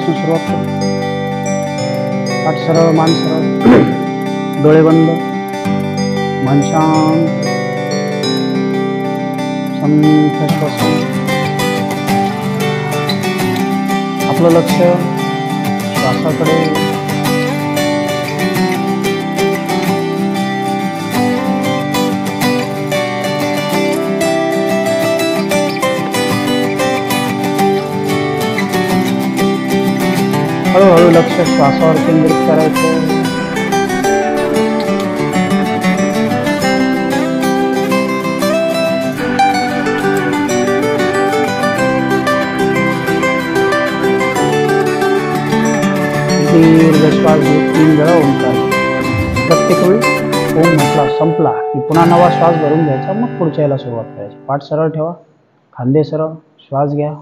पासून सुरुवात करू. पाठ सरळ, मान सरळ, डोळे बंद, मन शांत, संथ श्वसन. आपलं लक्ष श्वासाकडे. हळूहळू लक्ष श्वासावर केंद्रित करायचं. दीर्घ श्वास घेऊन 3 वेळा ओंकार. प्रत्येक वेळी ओम म्हटला संपला की पुन्हा नवा श्वास भरून घ्यायचा, मग पुढच्या याला सुरुवात करायची. पाठ सरळ ठेवा, खांदे सरळ, श्वास घ्या.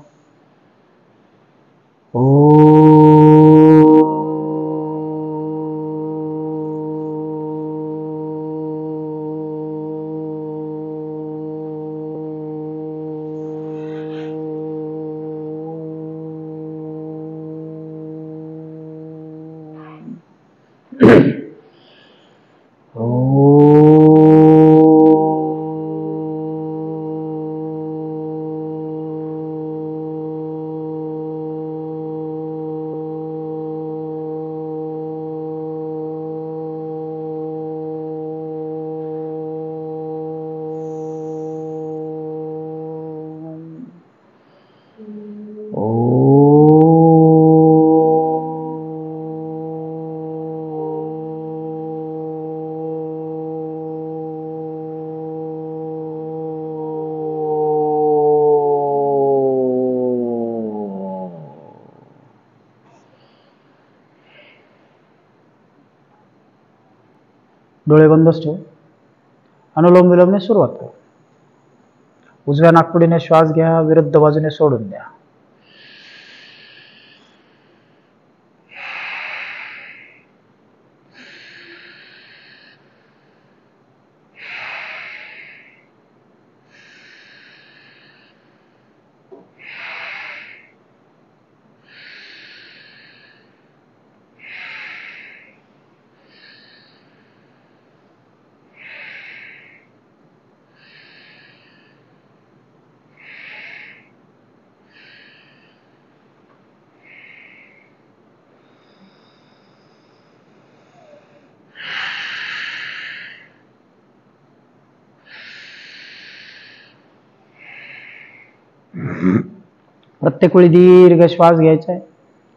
डोळे बंदच ठेव. अनुलोम विलोमने सुरुवात करू. उजव्या नाकपुडीने श्वास घ्या, विरुद्ध बाजूने सोडून द्या. प्रत्येक वेळी दीर्घ श्वास घ्यायचा आहे,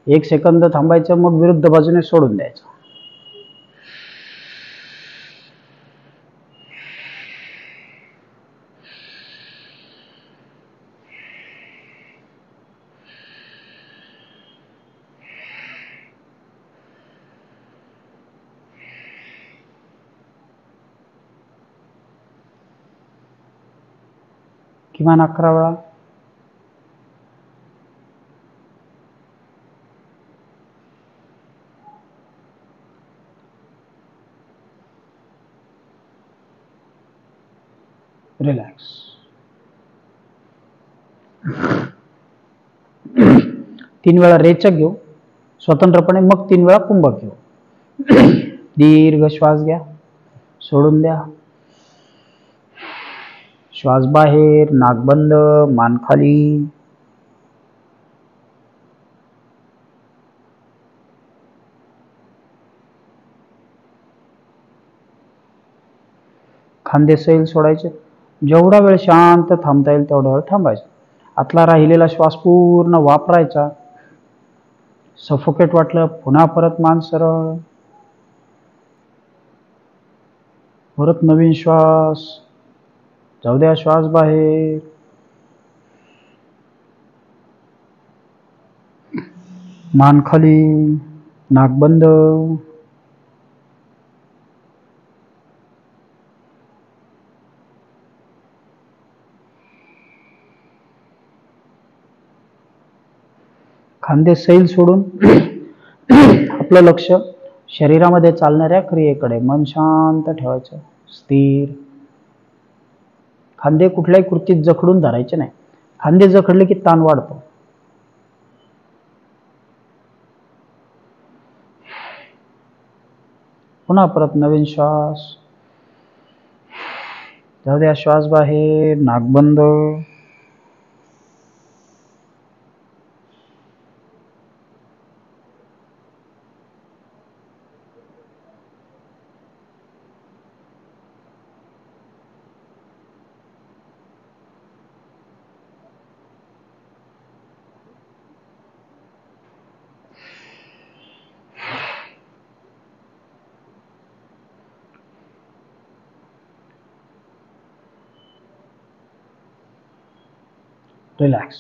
1 सेकंद थांबायचं, मग विरुद्ध बाजूने सोडून द्यायचं. किमान 11 वेळा. रिलॅक्स. 3 वेळा रेचक घेऊ स्वतंत्रपणे, मग 3 वेळा कुंभक घेऊ. दीर्घ श्वास घ्या, सोडून द्या. श्वास बाहेर, नाक बंद, मान खाली. खांदे सैल सोडायचे. जेवढा वेळ शांत थांबता येईल तेवढा वेळ थांबायचं. आतला राहिलेला श्वास पूर्ण वापरायचा. सफोकेट वाटलं पुन्हा परत मान सरळ, परत नवीन श्वास. जाऊ द्या श्वास बाहेर. मान खाली, नाक बंद. खांदे सैल सोडून आपलं लक्ष शरीरामध्ये चालणाऱ्या क्रियेकडे. मन शांत ठेवायचं, स्थिर. खांदे कुठल्याही कृतीत जखडून धरायचे नाही. खांदे जखडले की ताण वाढतो. पुन्हा परत नवीन श्वास. जाऊ द्या, श्वास बाहेर, नाक बंद. रिलॅक्स.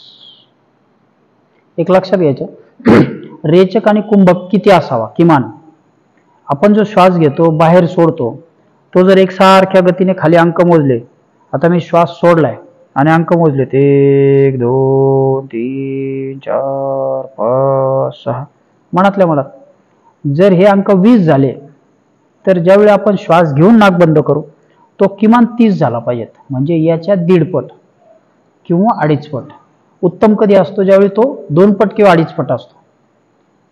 एक लक्षात घ्यायचं, रेचक आणि कुंभक किती असावा किमान. आपण जो श्वास घेतो बाहेर सोडतो, तो जर एकसारख्या गतीने खाली अंक मोजले, आता मी श्वास सोडलाय आणि अंक मोजले, 1 2 3 4 5 6 मनातल्या मनात, जर हे अंक 20 झाले, तर ज्यावेळी आपण श्वास घेऊन नाक बंद करू तो किमान 30 झाला पाहिजेत. म्हणजे याच्या 1.5 पट किंवा 2.5 पट. उत्तम कधी असतो, ज्यावेळी तो 2 पट किंवा 2.5 पट असतो.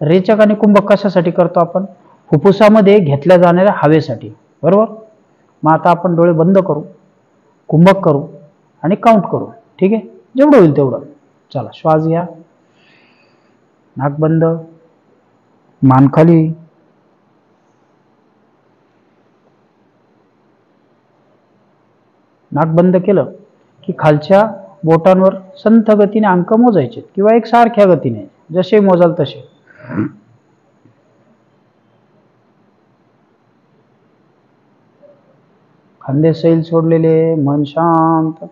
रेचक आणि कुंभक कशासाठी करतो आपण? फुफ्फुसामध्ये घेतल्या जाणाऱ्या हवेसाठी, बरोबर. मग आता आपण डोळे बंद करू, कुंभक करू आणि काउंट करू. ठीक आहे, जेवढं होईल तेवढं. चला, श्वास घ्या, नाक बंद, मान खाली. नाक बंद केलं की खालच्या बोटांवर संथ गतीने अंक मोजायचे किंवा एकसारख्या गतीने, जसे मोजाल तसे. खांदे सैल सोडलेले, मन शांत.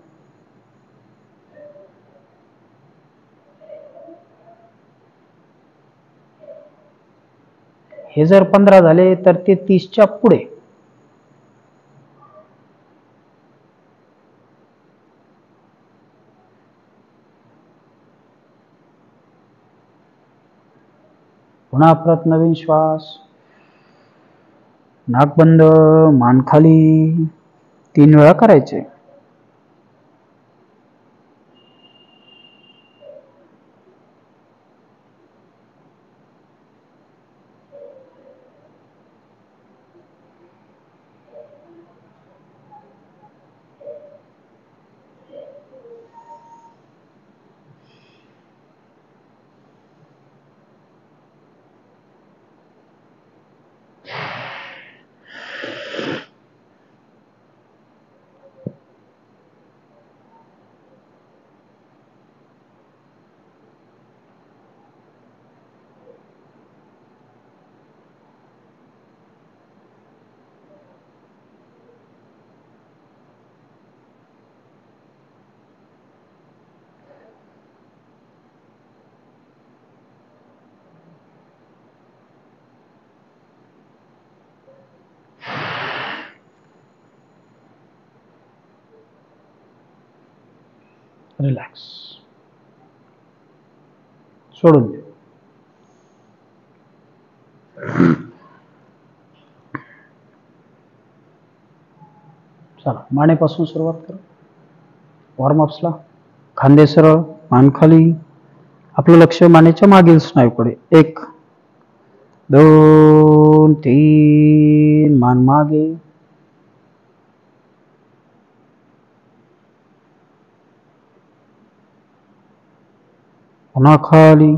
हे जर 15 झाले तर ते 30च्या पुढे. पुन्हा परत नवीन श्वास, नाक बंद, मान खाली. 3 वेळा करायचे. रिलॅक्स. सोडून दे. चला, मानेपासून सुरुवात करू. वॉर्मअप्सला खांदे सरळ, मान खाली. आपलं लक्ष मानेच्या मागील स्नायूकडे. 1 2 3, मान मागे. पुन्हा खाली,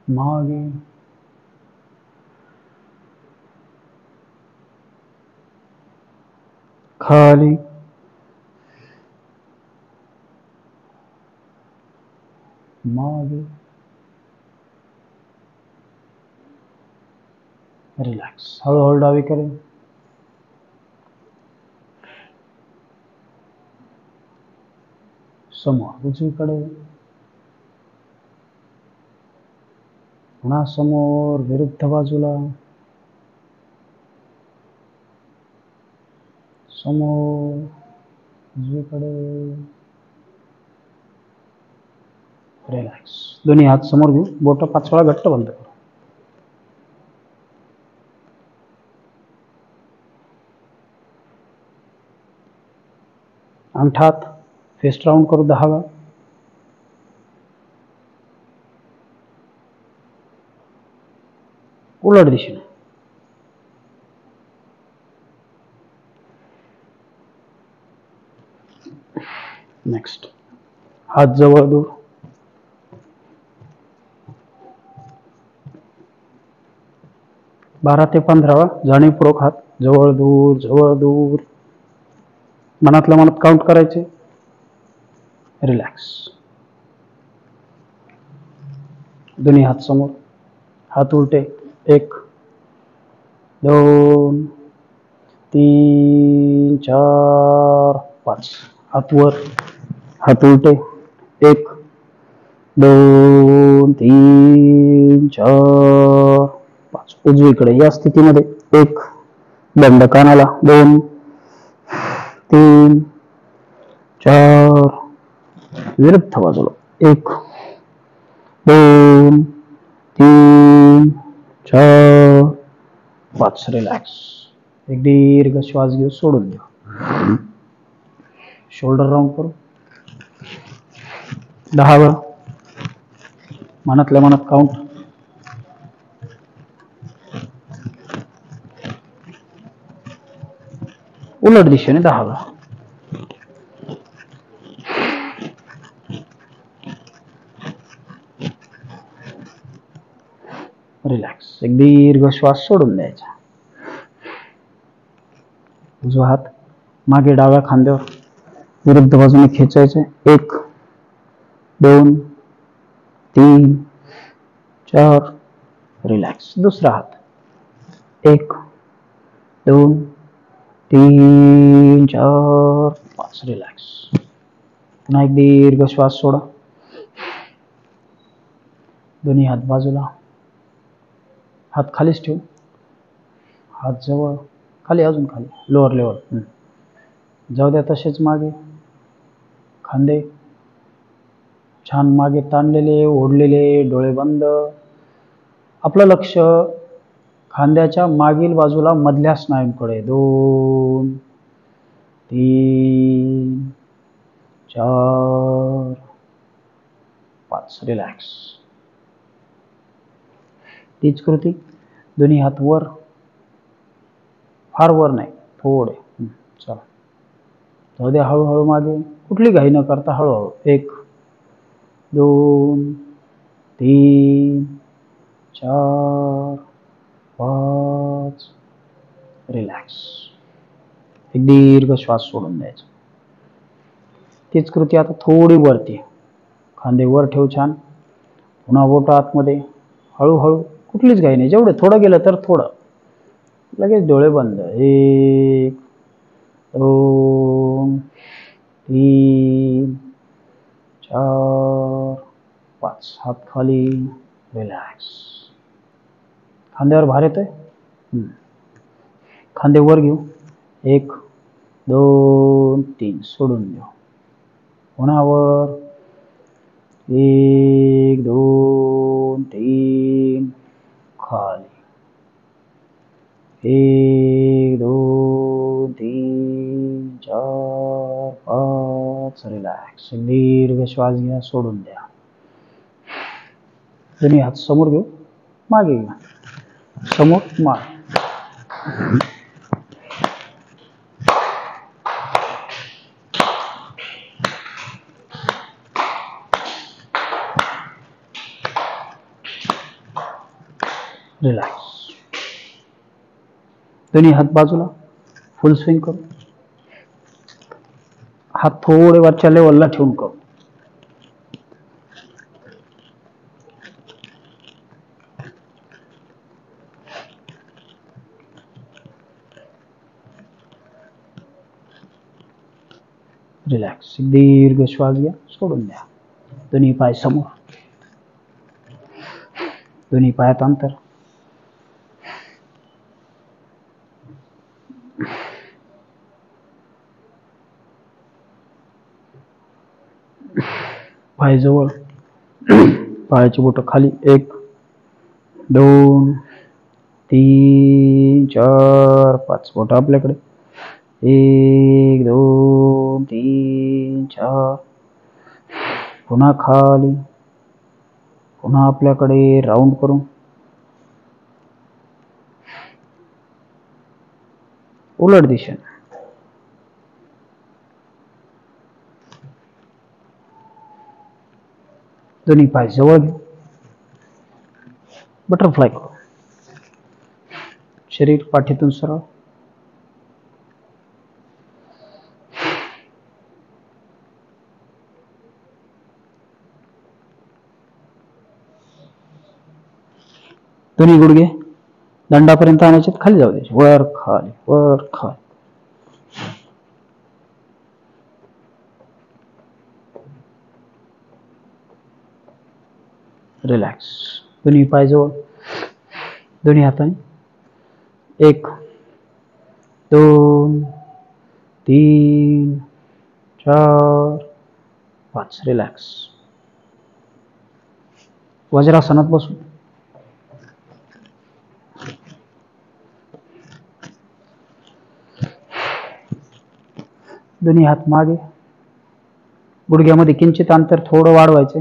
मागे, खाली, मागे. रिलॅक्स. हळूहळू डावीकडे, समोर उजवीकडे, पुन्हा समोर विरुद्ध बाजूला, समोर उजवीकडे. रिलॅक्स. दोन्ही हात समोर घेऊ, बोट 5 वेळा घट्ट बंद करू. अंगठा हात फेस्ट राऊंड करू 10 वेळा. उलट दिशेने. नेक्स्ट, हात जवळ दूर. 12 ते 15 जाणीवपूर्वक हात जवळ दूर जवळ दूर. मनातल्या मनात काउंट करायचे. रिलॅक्स. दोन्ही हात समोर, हात उलटे. 1 2 3 4 5. हात वर, हात उलटे. 1 2 3 4 5. उजवीकडे या स्थितीमध्ये. 1 दंड कानाला. 2 3 4 विरुद्ध बाजूला. 1 2 3 4 5. रिलॅक्स. एक दीर्घ श्वास घेऊ, सोडून देऊ. शोल्डर राऊंड करू 10 वेळा. मनातल्या मनात काउंट. उलट दिशेने 10 वेळा. रिलॅक्स. एक दीर्घ श्वास सोडून द्यायचा. उजवा हात मागे डाव्या खांद्यावर विरुद्ध बाजूने खेचायचे. 1 2 3 4. रिलॅक्स. दुसरा हात 1 2 3 4 5. रिलॅक्स. पुन्हा एक दीर्घ श्वास सोडा. दोन्ही हात बाजूला, हात खालीच ठेवू. हात जवळ, खाली, अजून खाली, लोअर लेवल. जाऊ द्या तसेच मागे. खांदे छान मागे ताणलेले, ओढलेले, डोळे बंद. आपलं लक्ष खांद्याच्या मागील बाजूला मधल्या स्नायूंकडे. 2 3 4 5. रिलॅक्स. तीच कृती. दोन्ही हात वर, फार वर नाही, थोडे. चला, जाऊ द्या हळूहळू मागे. कुठली घाई न करता हळूहळू. 1 2 3 4 5. रिलॅक्स. एक दीर्घ श्वास सोडून द्यायचा. तीच कृती आता थोडी वरती. खांदे वर ठेवू छान. पुन्हा बोट आतमध्ये. हळूहळू, कुठलीच घाई नाही. जेवढं थोडं गेलं तर थोडं. लगेच डोळे बंद. 1 2 3 4 5. हात खाली. रिलॅक्स. खांद्यावर भार येतोय. खांदे वर घेऊ. 1 2 3. सोडून देऊ. पुन्हा वर. 1 2 3. खाली. 1 2 3 4 5. रिलॅक्स. दीर्घ श्वास घ्या, सोडून द्या. दोन्ही हात समोर घेऊ, मागे घ्या. समोर, मागे. रिलॅक्स. दोन्ही हात बाजूला, फुल स्विंग करू. हात थोडे वरच्या लेवलला ठेवून करू. रिलॅक्स. दीर्घ श्वास घ्या, सोडून द्या. दोन्ही पाय समोर, दोन्ही पायात अंतर. पाय जवळ, पायाची बोट खाली. 1 2 3 4 5. बोट आपल्याकडे. 1 2 3 4. पुन्हा खाली, पुन्हा आपल्याकडे. राऊंड करून उलट दिशेने. दोन्ही पाय जवळ घे. बटरफ्लाय करू. शरीर पाठीतून सरळ. दोन्ही गुडघे दंडापर्यंत आणायचे, खाली जाऊ द्यायचे. वर खाली वर खाली. रिलॅक्स. दोन्ही पाय जवळ. दोन्ही हाताने 1 2 3 4 5. रिलॅक्स. वज्रासनात बसू. दोन्ही हात मागे. गुडघ्यामध्ये किंचित अंतर थोडं वाढवायचं.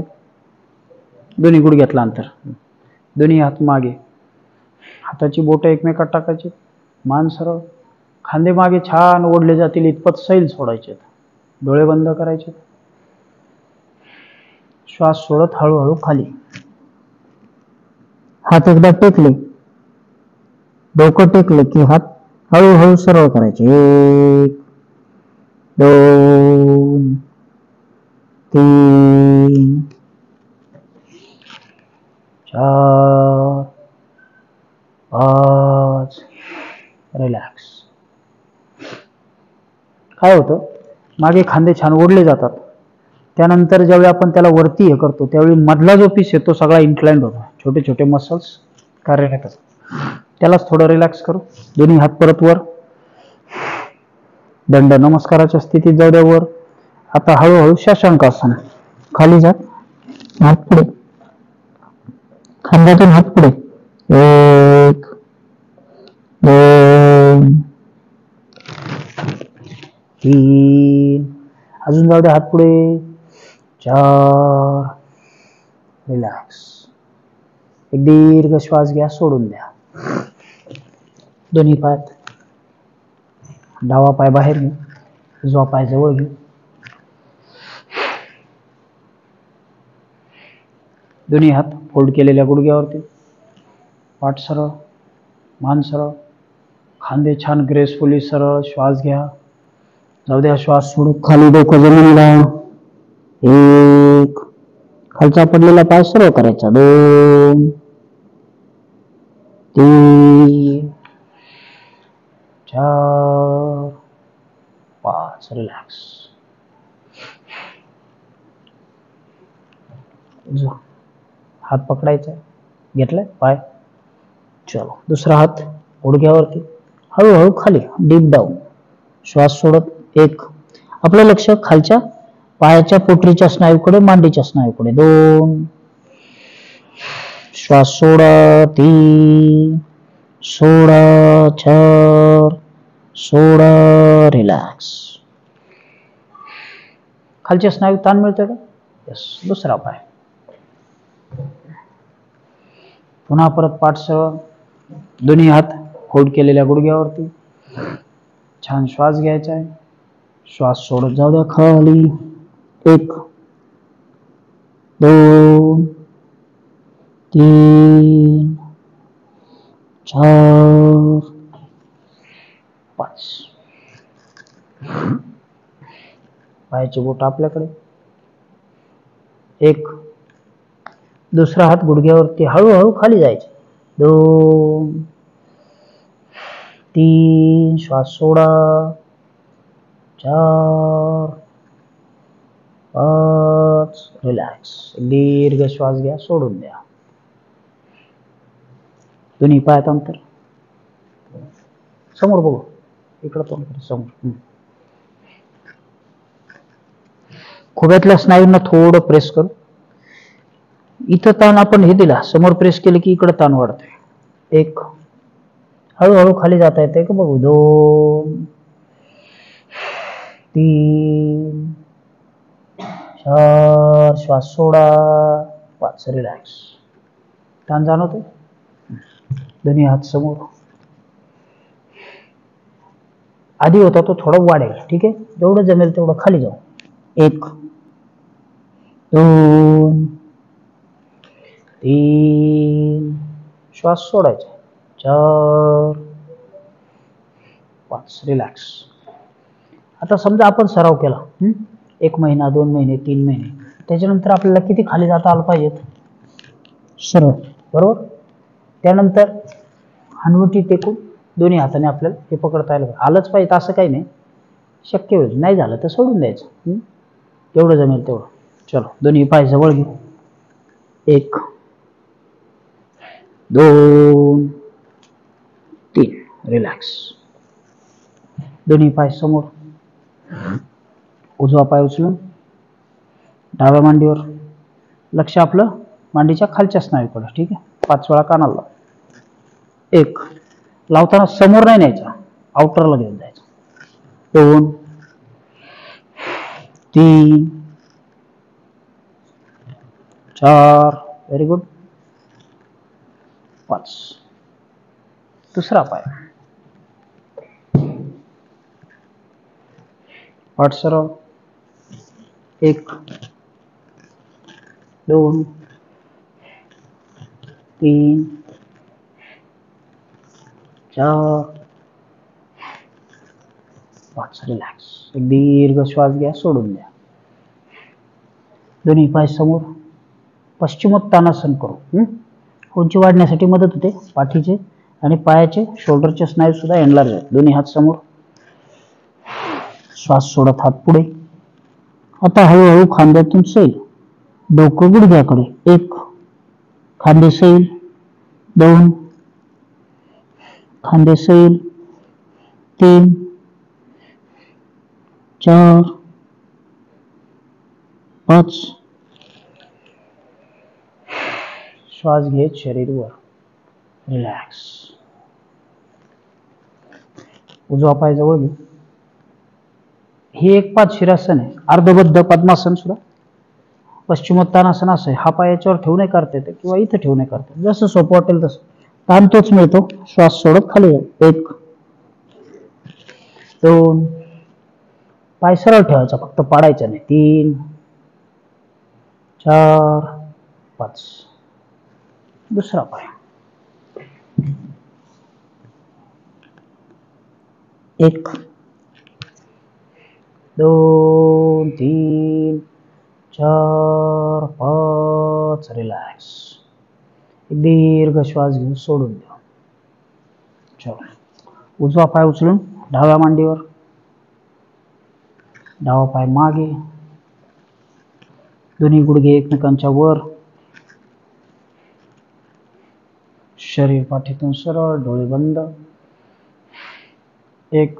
दोन्ही गुडघ्यातलं अंतर. दोन्ही हात मागे. हाताची बोटं एकमेकात टाकायची. मान सरळ. खांदे मागे छान ओढले जातील इतपत सैल सोडायचे. डोळे बंद करायचे. श्वास सोडत हळूहळू खाली. हात एकदा टेकले, डोकं टेकले की हात हळूहळू सरळ करायचे. 1 2 3 4 5. रिलॅक्स. काय होतं, मागे खांदे छान ओढले जातात. त्यानंतर ज्यावेळी आपण त्याला वरती हे करतो त्यावेळी मधला जो पीस आहे तो सगळा इन्क्लाइंड होतो. छोटे छोटे मसल्स कार्यरत असतात. त्यालाच थोडं रिलॅक्स करू. दोन्ही हात परत वर. दंड नमस्काराच्या स्थितीत जाऊ द्या वर. आता हळूहळू शशांकासन. खाली जात. हात पुढे. खांद्यातून हात पुढे. 1 2 3. अजून जाऊ द्या हात पुढे. 4. रिलॅक्स. एक दीर्घ श्वास घ्या, सोडून द्या. दोन्ही पायात. डावा पाय बाहेर घे, उजवा पाय जवळ घे. दोन्ही हात फोल्ड केलेल्या गुडघ्यावरती. पाठ सरळ, मान सरळ, खांदे छान ग्रेसफुली सरळ. श्वास घ्या. जाऊ द्या श्वास सोडून खाली. डोकं जमिनीला. 1. खालचा पडलेला पाय सरळ करायचा. 2 3 4 5. रिलॅक्स. हात पकडायचा. घेतलाय पाय. चलो. दुसरा हात गुडघ्यावरती. हळूहळू खाली. Deep down. श्वास सोडत. 1. आपलं लक्ष खालच्या पायाच्या पोटरीच्या स्नायूकडे, मांडीच्या स्नायूकडे. 2. श्वास सोडा. 3. सोडा. 4. सोडा. रिलॅक्स. खालच्या स्नायू ताण मिळतं का? यस. दुसरा पाय. पुन्हा परत पाठ सरळ. दोन्ही हात फोल्ड केलेल्या गुडघ्यावरती. छान श्वास घ्यायचा आहे. श्वास सोडत जाऊ द्या खाली. 1 2 3 4 5. पायाची बोट आपल्याकडे. 1. दुसरा हात गुडघ्यावरती. हळूहळू खाली जायचे. 2 3. श्वास सोडा. 4 5. रिलॅक्स. दीर्घ श्वास घ्या, सोडून द्या. दोन्ही पायात अंतर. समोर बघू. इकडं तोंड कर. समोर. खोब्यातल्या स्नायूंना थोडं प्रेस करू. इथं ताण आपण हे दिला, समोर प्रेस केलं की इकडे ताण वाढतोय. 1. हळूहळू खाली जाता येते का बघू. 2 3 4. श्वास सोडा. 5. रिलॅक्स. ताण जाणवतो. दोन्ही हात समोर. आधी होता तो थोडा वाढेल. ठीक आहे, जेवढं जमेल तेवढं खाली जाऊ. 1 2 3 श्वास सोडायचा. 4 5 रिलॅक्स. आता समजा आपण सराव केला 1 महिना 2 महिने 3 महिने, त्याच्यानंतर आपल्याला किती खाली जाता आलं पाहिजेत? सरळ, बरोबर. त्यानंतर हनुवटी टेकून दोन्ही हाताने आपल्याला हे पकडता आलंच पाहिजे असं काही नाही. शक्य होईल, नाही झालं तर सोडून द्यायचं. जेवढं जमेल तेवढं. चलो, दोन्ही पाय जवळ घेऊ. 1 2 3 रिलॅक्स. दोन्ही पाय समोर. उजवा पाय उचलून डाव्या मांडीवर. लक्ष आपलं मांडीच्या खालच्या स्नायूकडे. ठीक आहे, 5 वेळा कानाला. 1 लावताना समोर नाही न्यायचा, आउटरला घेऊन जायचं. 2 3 4 व्हेरी गुड. 5 दुसरा पाय. पाठ सरळ. 1 2 3 4 5 रिलॅक्स. एक दीर्घ श्वास घ्या, सोडून द्या. दोन्ही पाय समोर. पश्चिमोत्तानासन करू. उंची वाढण्यासाठी मदत होते. पाठीचे आणि पायाचे शोल्डरचे स्नायू सुद्धा एनलार्ज आहेत. दोन्ही हात समोर. श्वास सोडत हात पुढे. आता हळूहळू खांद्यातून सैल. डोकं गुडघ्याकडे. 1 खांदे सैल. 2 खांदे सैल. 3 4 5 श्वास घेत शरीर वर. रिलॅक्स. उजवा पाय जवळ घेऊ. हे एक 5 शिरासन आहे. अर्धबद्ध पद्मासन सुद्धा पश्चिमोत्तानासन असं आहे. हा पाय याच्यावर ठेवू नये करता येते किंवा इथं ठेवू नये करता, जसं सोपं वाटेल तसं. ताण तोच मिळतो. श्वास सोडत खाली जाऊ. 1 2 पाय सरळ ठेवायचा, फक्त पाडायचा नाही. 3 4 5 दुसरा पाय. 1 2 3 4 5 रिलॅक्स. दीर्घ श्वास घेऊन सोडून द्या. चला, उजवा पाय उचलून डाव्या मांडीवर. डावा पाय मागे. दोन्ही गुडघे एकमेकांच्या वर. शरीर पाठीतून सरळ, डोळे बंद. 1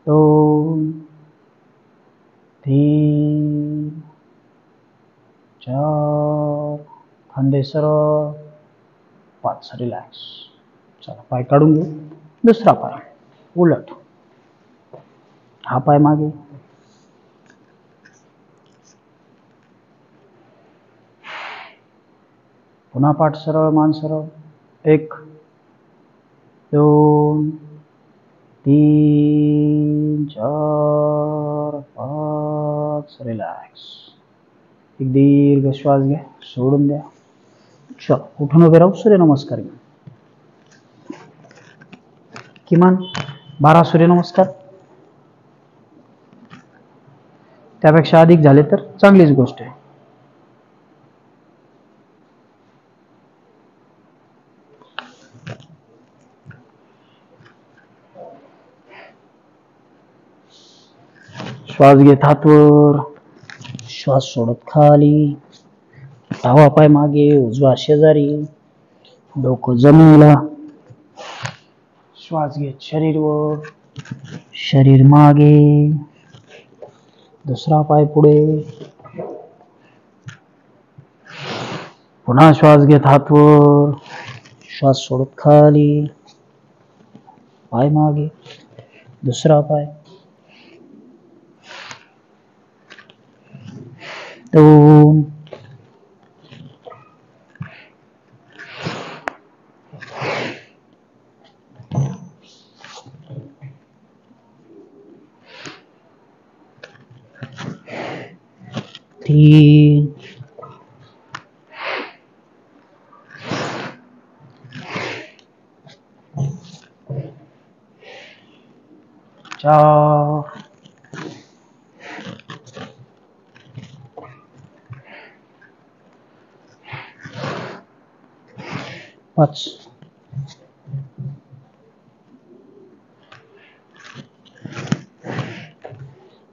2 3 4 खांदे सरळ. 5 रिलॅक्स. चला, पाय काढून घेऊ. दुसरा पाय उलट. हा पाय मागे. पुन्हा पाठ सरळ, मान सरळ. 1 2 3 4 5 रिलॅक्स. एक दीर्घ श्वास घ्या, सोडून द्या. चल, उठून उभे राहू. सूर्यनमस्कार घ्या. किमान 12 सूर्यनमस्कार. त्यापेक्षा अधिक झाले तर चांगलीच गोष्ट आहे. श्वास घेत हात वर. श्वास सोडत खाली. डावा पाय मागे, उजवा शेजारी. डोकं जमिनीला. श्वास घेत शरीर वर. शरीर मागे. दुसरा पाय पुढे. पुन्हा श्वास घेत हात वर. श्वास सोडत खाली. पाय मागे. दुसरा पाय. 2 3 तीन, चार, पाच,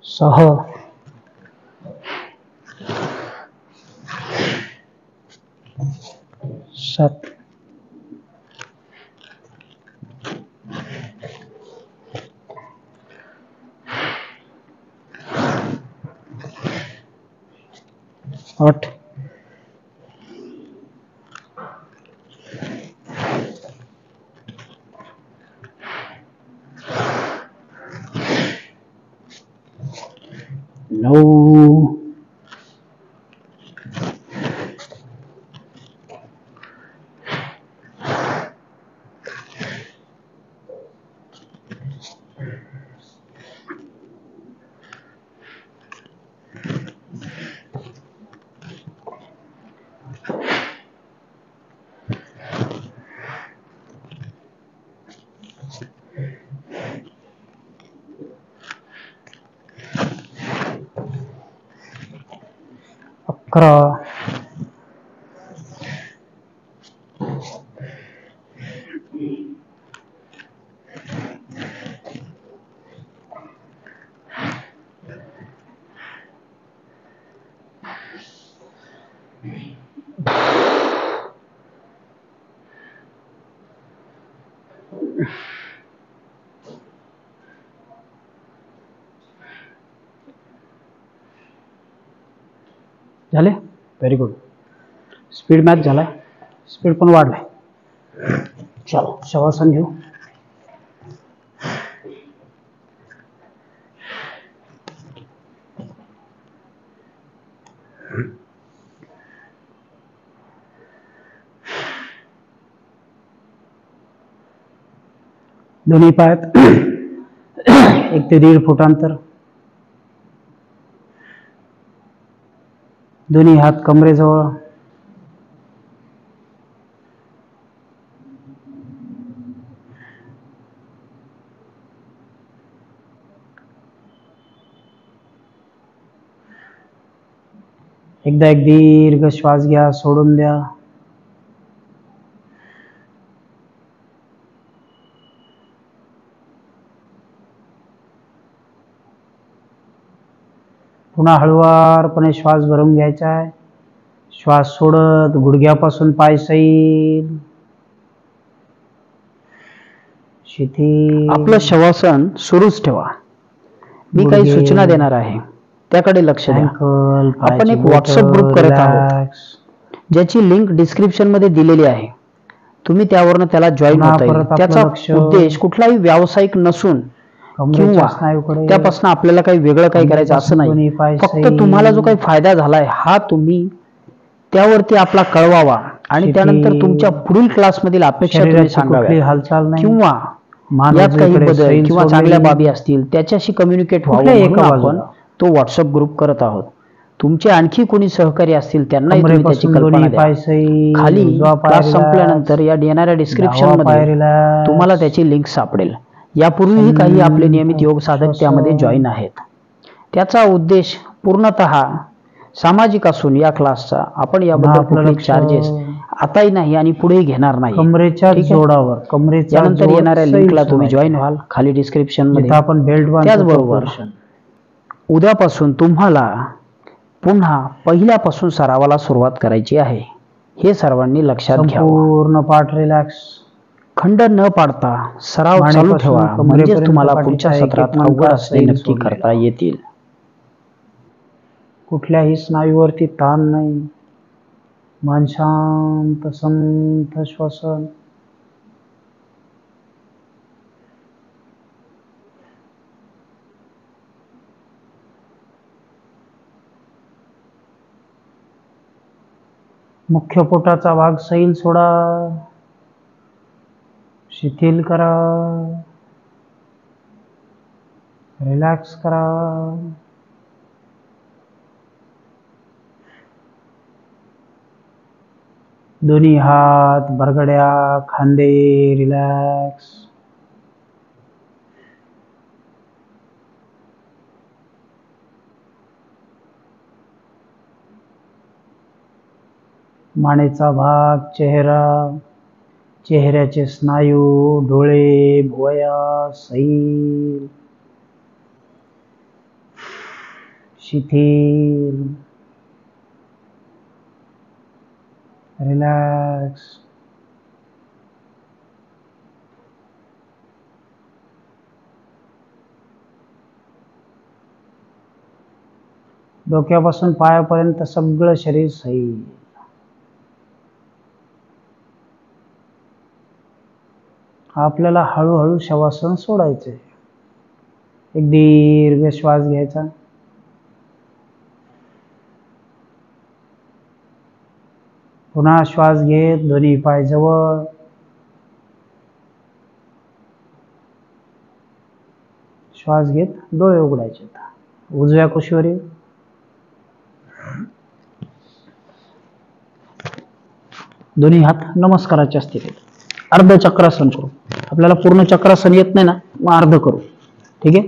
सहा, सात, आठ, नऊ, अकरा, झाले. Very good. स्पीड मॅच झालाय, स्पीड पण वाढलाय. चलो शवासन घेऊ. दोन्ही पायात 1 ते 1.5 फूट अंतर. दोन्ही हात कमरेजवळ. एकदा एक दीर्घ श्वास घ्या, सोडून द्या. पुन्हा हळुवारपणे श्वास भरून घ्यायचा आहे. श्वास सोडत गुडघ्यापासून पाय सैल शिथिल. आपलं शवासन सुरूच ठेवा. मी काही सूचना देणार आहे, त्याकडे लक्ष द्या. आपण एक व्हॉट्सअप ग्रुप करत आहोत, ज्याची लिंक डिस्क्रिप्शन मध्ये दिलेली आहे. तुम्ही त्यावरून त्याला जॉईन होता येईल. त्याचा उद्देश कुठलाही व्यावसायिक नसून किंवा त्यापासून आपल्याला काही वेगळं काही करायचं असं नाही. फक्त तुम्हाला जो काही फायदा झालाय हा तुम्ही त्यावरती आपला कळवावा आणि त्यानंतर तुमच्या पुढील क्लासमधील अपेक्षा तुम्ही सांगाव्या किंवा यात काही बदल किंवा चांगल्या बाबी असतील त्याच्याशी कम्युनिकेट व्हावं म्हणून आपण तो व्हॉट्सअप ग्रुप करत आहोत. तुमचे आणखी कोणी सहकारी असतील त्यांनाही तुम्ही त्याची कल्पना द्या. खाली क्लास संपल्यानंतर या येणाऱ्या डिस्क्रिप्शन मध्ये तुम्हाला त्याची लिंक सापडेल. यापूर्वीही काही आपले नियमित योग साधक त्यामध्ये जॉईन आहेत. त्याचा उद्देश पूर्णतः सामाजिक असून या क्लासचा आपण याबद्दल कुठले चार्जेस आताही नाही आणि पुढेही घेणार नाही. कमरेच्या जोडावर यानंतर येणाऱ्या लिंकला तुम्ही जॉईन व्हाल खाली डिस्क्रिप्शन मध्ये. त्याचबरोबर उद्यापासून तुम्हाला पुन्हा पहिल्यापासून सरावाला सुरुवात करायची आहे. हे सर्वांनी लक्षात घ्यावं. पूर्ण पाठ रिलॅक्स, खंड न पाडता सराव चालू ठेवा, म्हणजे तुम्हाला पुढच्या सत्रात अवघड असले नक्की करता येतील. कुठल्याही स्नायूवरती ताण नाही. मन शांत, संथ श्वसन. मुख्य पोटाचा भाग सैल सोडा, शिथिल करा, रिलॅक्स करा. दोन्ही हात, बरगड्या, खांदे रिलॅक्स. मानेचा भाग, चेहरा, चेहऱ्याचे स्नायू, डोळे, भुवया, सैल, शिथिल, रिलॅक्स. डोक्यापासून पायापर्यंत सगळं शरीर सैल. आपल्याला हळूहळू शवासन सोडायचे. एक दीर्घ श्वास घ्यायचा. पुन्हा श्वास घेत दोन्ही पाय जवळ. श्वास घेत डोळे उघडायचे. उजव्या कुशीवर येऊ. दोन्ही हात नमस्काराच्या स्थितीत. अर्ध चक्रासन करू. आपल्याला पूर्ण चक्रासन येत नाही ना, मग अर्ध करू. ठीक आहे,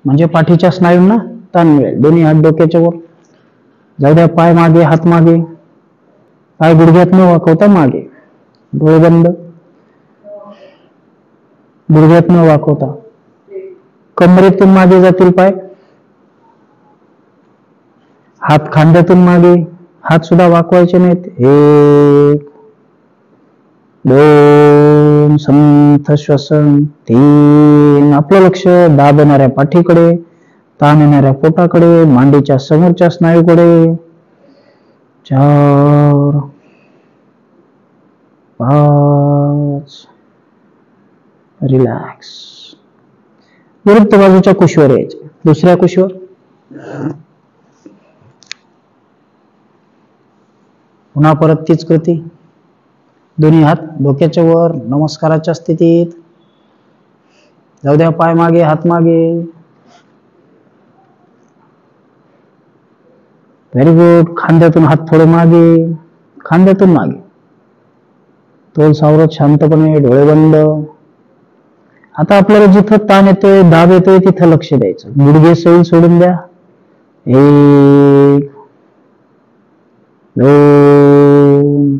म्हणजे पाठीच्या स्नायूंना ताण मिळेल. दोन्ही हात डोक्याच्या वर. जाऊ द्या पाय मागे, हात मागे. पाय गुडघ्यात न वाकवता मागे. डोळे बंद. गुडघ्यात न वाकवता. कमरेतून मागे जातील पाय. हात खांद्यातून मागे. हात सुद्धा वाकवायचे नाहीत. 1 2 संथ श्वसन. 3 आपलं लक्ष दाबणाऱ्या पाठीकडे, ताण येणाऱ्या पोटाकडे, मांडीच्या समोरच्या स्नायूकडे. 4 5 रिलॅक्स. विरुद्ध बाजूच्या कुशीवर यायचे. दुसऱ्या कुशीवर. पुन्हा परत तीच कृती. दोन्ही हात डोक्याच्या वर, नमस्काराच्या स्थितीत. जाऊ द्या पाय मागे, हात मागे. Very good. खांद्यातून हात थोडे मागे, खांद्यातून मागे. तोल सावरत शांतपणे, डोळे बंद. आता आपल्याला जिथं ताण येतोय, दाब येतोय, तिथं लक्ष द्यायचं. गुडघे सैल सोडून द्या. 1 2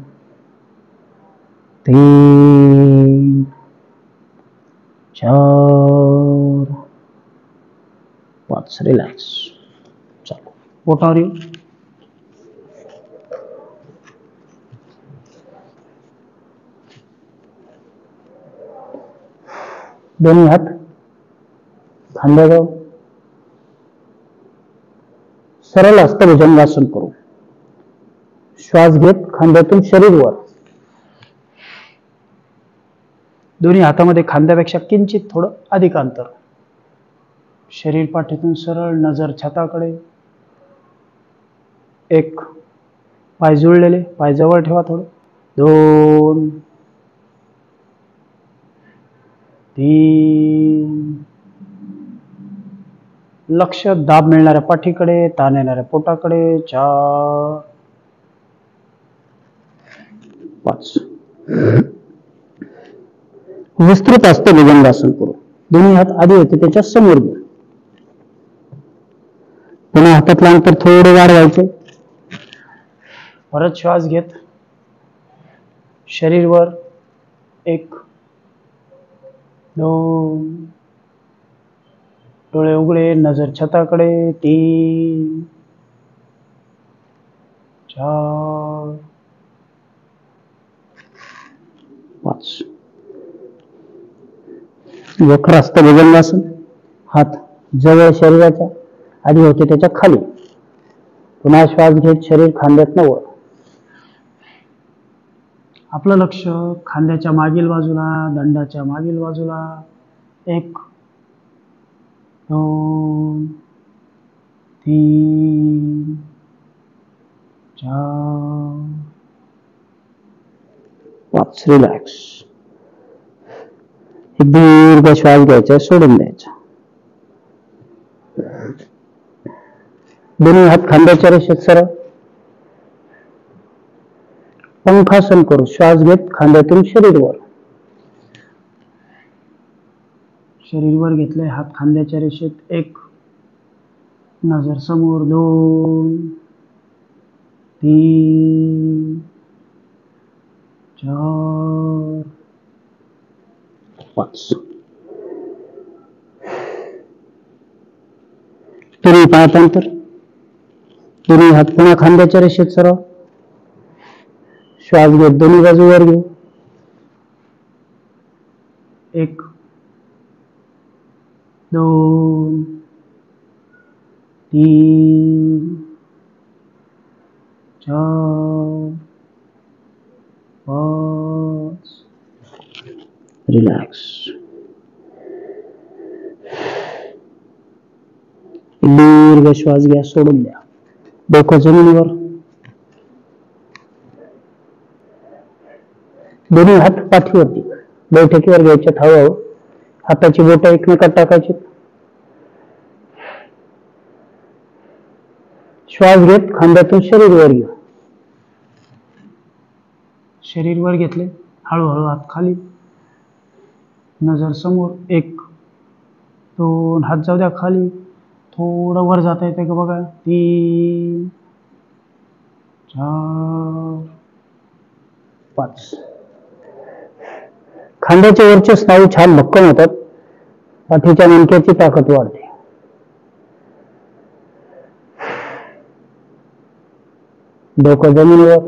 3 4 5 रिलॅक्स. चलो पोटावर येऊ. दोन्ही हात खांद्याजवळ. सरळ हस्तभुजंगासन करू. श्वास घेत खांद्यातून शरीर वर. दोन्ही हातामध्ये खांद्यापेक्षा किंचित थोडं अधिक अंतर. शरीर पाठीतून सरळ, नजर छताकडे. 1 पाय जुळलेले, पाय जवळ ठेवा थोडं. 2 3 लक्ष दाब मिळणाऱ्या पाठीकडे, ताण येणाऱ्या पोटाकडे. 4 5 विस्तृत असते भुजंगासन करू. दोन्ही हात आधी होते त्याच्या समोर घेऊ. पुन्हा हातातलं अंतर थोडे वाढवायचे. परत श्वास घेत शरीर वर. 1 2 डोळे उघडे, नजर छताकडे. 3 4 5 वक्र हस्त भुजंगासन. हात जवळ शरीराच्या, आधी होते त्याच्या खाली. पुन्हा श्वास घेत शरीर खांद्यातनं वर. आपलं लक्ष खांद्याच्या मागील बाजूला, दंडाच्या मागील बाजूला. 1 2 3 4 5 रिलॅक्स. एक दीर्घ श्वास घ्यायचा, सोडून द्यायचा. दोन्ही हात खांद्याच्या रेषेत सरळ. शंखासन करू. श्वास घेत खांद्यातून शरीरवर. शरीरवर घेतलंय, हात खांद्याच्या रेषेत. 1, नजर समोर. 2, 3, 4, 5. दोन्ही पायात अंतर. दोन्ही हात पुन्हा खांद्याच्या रेषेत सरळ. श्वास घेत दोन्ही बाजूवर घेऊ. 1, 2, 3, 4, 5. रिलॅक्स. दीर्घ श्वास घ्या, सोडून द्या. डोकं जमिनीवर. दोन्ही हात पाठीवरती. बैठकीवर घ्यायचे. हळूहळू हाताची बोटं एकमेकात टाकायची. श्वास घेत खांद्यातून शरीरवर घेऊ. शरीरवर घेतले. हळूहळू हात खाली. नजर समोर. 1, 2, हात जाऊ द्या खाली. थोडं वर जाता येते का बघा. 3, 4, 5. खांद्याच्या वरचे स्नायू छान भक्कम होतात. पाठीच्या मणक्याची ताकद वाढते. डोकं जमिनीवर.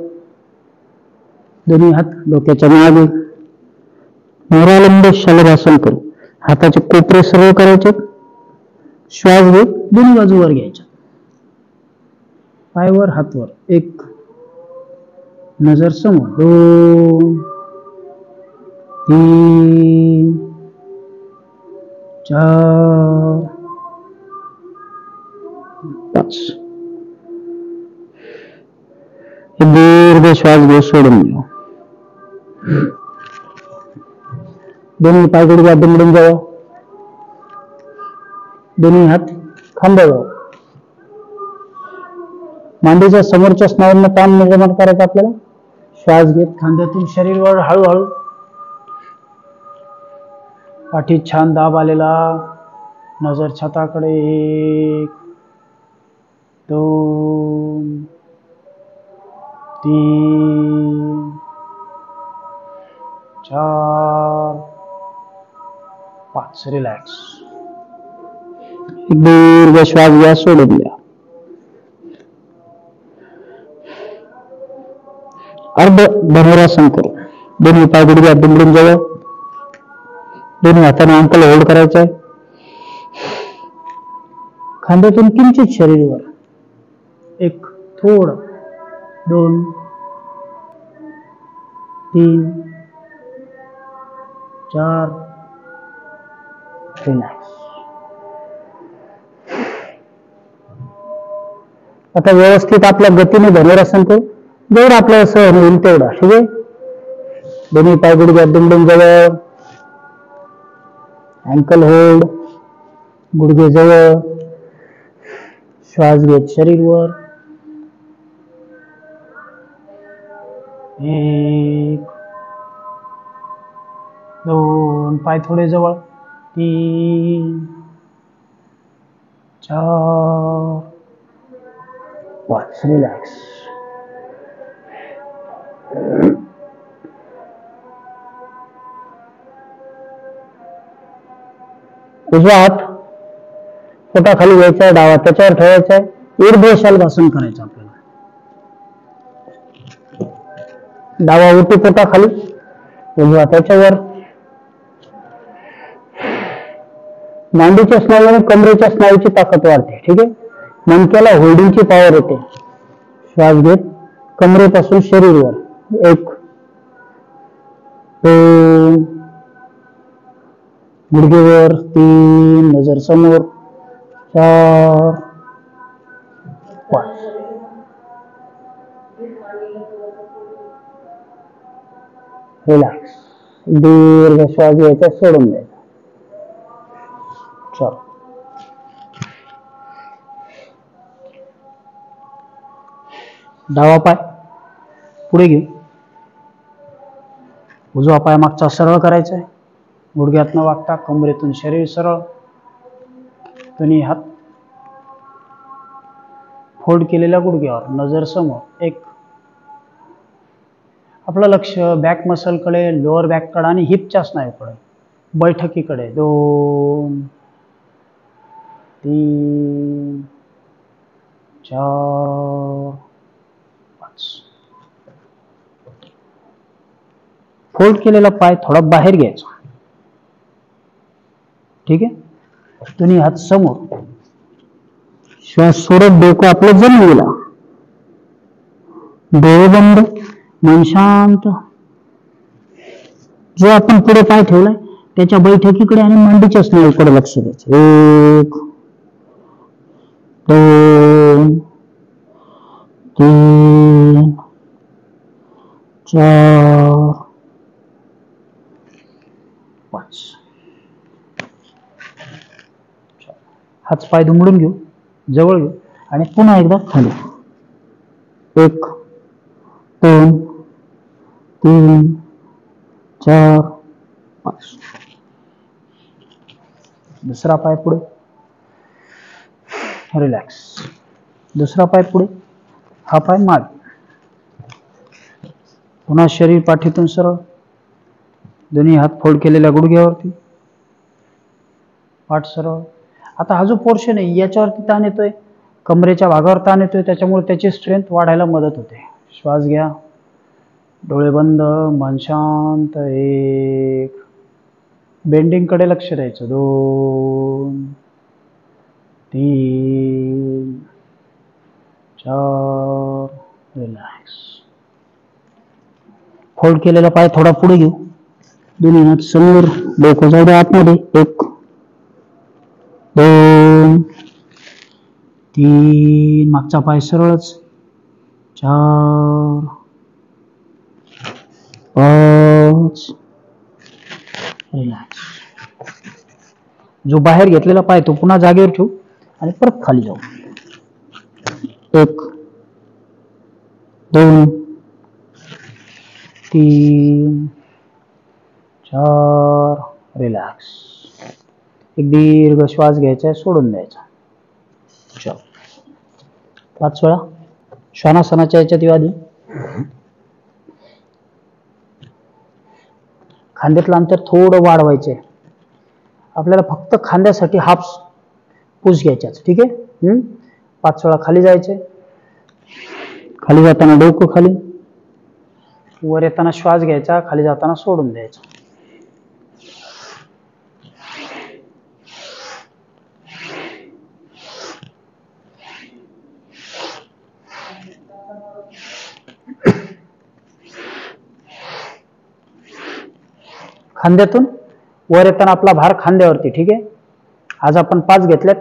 दोन्ही हात डोक्याच्या मागे. मोरालंब शलभासन करू. हाताचे कोपरे सरळ करायचे. श्वास घेत दोन्ही बाजूवर घ्यायच्या. पायवर हातवर. 1, नजर समोर. 2, 3, 4, 5. दीर्घ श्वास घेऊ, सोडून घेऊ. दोन्ही पाय गुडघ्यात दुमडून जावं. दोन्ही हात खांद्यावर. मांडीच्या समोरच्या स्नायूंना ताण निर्माण करायचा आपल्याला. श्वास घेत खांद्यातून शरीरवर. हळूहळू पाठीत छान दाब आलेला. नजर छाताकडे. 1, 2, 3, 4, 5. रिलॅक्स. दीर्घ श्वास घ्या, सोडून द्या. अर्ध धनुरासन करू. दोन्ही पाय गुडघ्यात दुमडून जावं. दोन्ही हाताने अंकल होल्ड करायचं आहे. खांद्यातून किंचित शरीरवर. 1, थोडं. 2, 3, 4. रिलॅक्स. आता व्यवस्थित आपल्या गतीने धनुरासन करू. जेवढं आपल्याला सहन होईल तेवढा. ठीक आहे. दोन्ही पाय गुडघ्यात दुमडून जवळ. Ankle hold. गुडघे जवळ. श्वास घेत शरीरवर. 1, 2, पाय थोडे जवळ. 3, 4, 5. रिलॅक्स. उजवा हात पोटाखाली घ्यायचा. डावा त्याच्यावर ठेवायचा आहे. ऊर्ध्व शलभासन करायचं आपल्याला. डावा ओटी पोटाखाली. उजवा त्याच्यावर. मांडीच्या स्नायू आणि कमरेच्या स्नायूची ताकद वाढते. ठीक आहे. मणक्याला होल्डिंगची पॉवर येते. श्वास घेत कमरेपासून शरीरवर. 1, 2, गुडघेवर. 3, नजर समोर. 4, 5. रिलॅक्स. दीर्घ श्वास घ्यायचा, सोडून द्यायचा. चल. डावा पाय पुढे घेऊ. उजवा पाय मागचा सरळ करायचा आहे, गुडघ्यात न वागता कमरेतून शरीर सरळ, दोन्ही हात फोल्ड केलेल्या गुडघ्यावर, नजर समोर. एक. आपलं लक्ष बॅक मसलकडे, लोअर बॅककडे आणि हिपच्या स्नायूकडे, बैठकीकडे. 2 3 4 5. फोल्ड केलेला पाय थोडा बाहेर घ्यायचा. ठीक आहे. दोन्ही हात समोर, श्वास सोडत डोकं आपलं जमिनीला, डोळे बंद, मन शांत. जो आपण पुढे पाय ठेवलाय त्याच्या बैठकीकडे आणि मांडीच्या स्नायूकडे लक्ष द्यायचं. 1 2 3 4 5. हात पाय दुमडून घेऊ, जवळ घेऊ आणि पुन्हा एकदा खाली. 1 2 3 4 5. दुसरा पाय पुढे, रिलॅक्स. दुसरा पाय पुढे, हा पाय मागे. पुन्हा शरीर पाठीतून सरळ, दोन्ही हात फोल्ड केलेल्या गुडघ्यावरती, पाठ सरळ. आता हा जो पोर्शन आहे याच्यावरती ताण येतोय, कमरेच्या भागावर ताण येतोय, त्याच्यामुळे त्याची स्ट्रेंथ वाढायला मदत होते. श्वास घ्या, डोळे बंद, मन शांत. 1. बेंडिंग कडे लक्ष द्यायचं. 2 3 4. रिलॅक्स. फोल्ड केलेला पाय थोडा पुढे घेऊ, दोन्ही हात समोर, डोकं जाऊ द्या आतमध्ये. 1 2 3. मागचा पाय सरळच. 4 5. रिलॅक्स. जो बाहेर घेतलेला पाय तो पुन्हा जागेवर ठेवू आणि परत खाली जाऊ. 1 2 3 4. रिलॅक्स. एक दीर्घ श्वास घ्यायचा, सोडून द्यायचा. चल 5 वेळा. श्वानासनाच्या याच्यात येऊ आधी. खांद्यातलं अंतर थोडं वाढवायचंय. आपल्याला फक्त खांद्यासाठी हाफ पुश घ्यायच्याच. ठीक आहे. 5 वेळा खाली जायचे. खाली जाताना डोकं खाली, वर येताना श्वास घ्यायचा, खाली जाताना सोडून द्यायचा. खांद्यातून वर येताना आपला भार खांद्यावरती. ठीक आहे. आज आपण 5 घेतल्यात,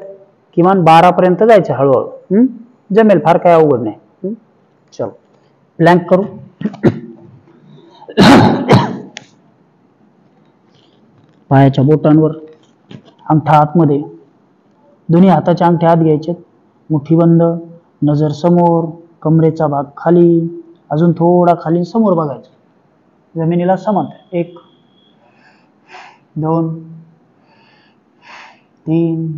किमान 12 पर्यंत जायचं हळूहळू. जमेल, फार काय अवघड नाही. चल प्लँक करू. पायाच्या बोटांवर, अंगठा आतमध्ये, दोन्ही हाताचे अंगठे आत घ्यायचे, मुठी बंद, नजर समोर, कमरेचा भाग खाली, अजून थोडा खाली समोर बघायचं, जमिनीला समांतर. 1 2 3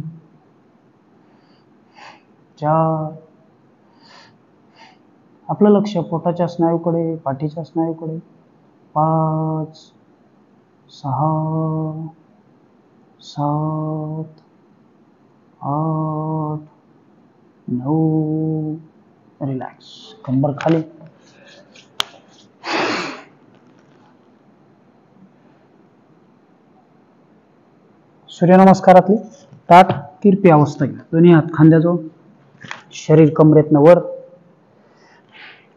4. आपलं लक्ष पोटाच्या स्नायूकडे, पाठीच्या स्नायूकडे. 5 6 7 8 9. रिलॅक्स. कंबर खाली. सूर्यनमस्कारातली ताठ तिरपी अवस्था घ्या. दोन्ही हात खांद्याजवळ, शरीर कमरेतनं वर,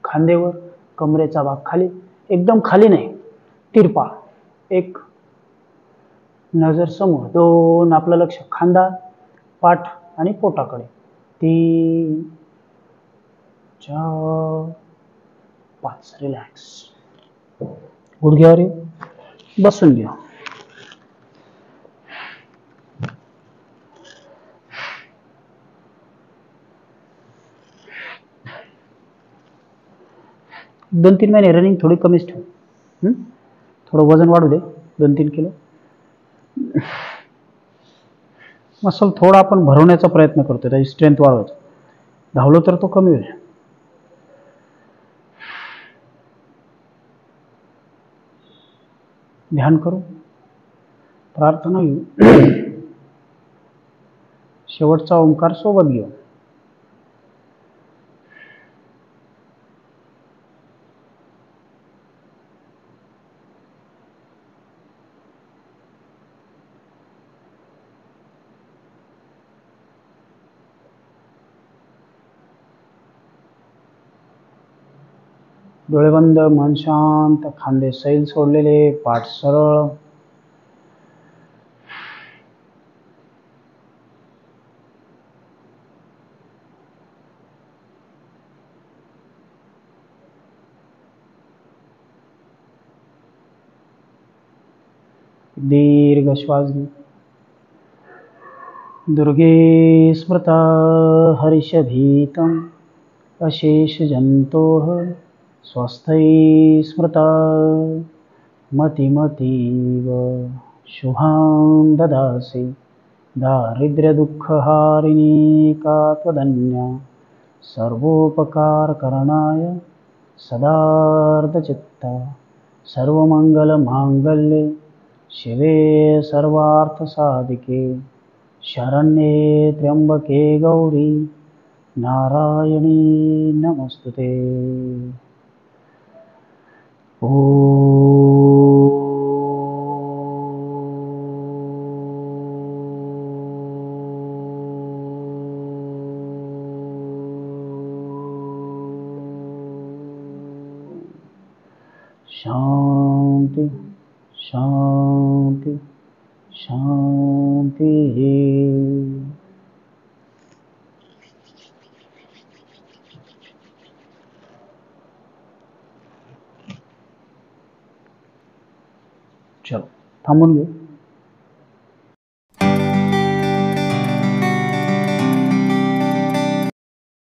खांदेवर, कमरेचा भाग खाली, एकदम खाली नाही, तिरपा. 1 नजर समोर. 2 आपलं लक्ष खांदा, पाठ आणि पोटाकडे. 3 4 5. रिलॅक्स. गुडघ्यावर बसून घ्या. दोन 3 महिने रनिंग थोडी कमीच ठेवू. थोडं वजन वाढू दे, 2-3 किलो. मसल थोडा आपण भरवण्याचा प्रयत्न करतो, त्याची स्ट्रेंथ वाढवायची. धावलो तर तो कमी होईल. ध्यान करू, प्रार्थना घेऊ. शेवटचा ओंकार सोबत घेऊ. डोळे बंद, मन शांत, खांदे सैल सोडलेले, पाठ सरळ. दीर्घ श्वास घेऊ. दुर्गे स्मृता हर्षभीतम् अशेषजन्तोः स्वस्थै स्मृता मतिमतीव शुभां ददासि. दारिद्र्यदुःखहारिणी का त्वदन्या, सर्वोपकारकरणाय सदार्धचित्ता. सर्वमङ्गलमाङ्गल्ये शिवे सर्वार्थसाधिके, शरण्ये त्र्यंबके गौरी नारायणी नमस्तुते. शांति शांति शांति. चलो थांबून घेऊ.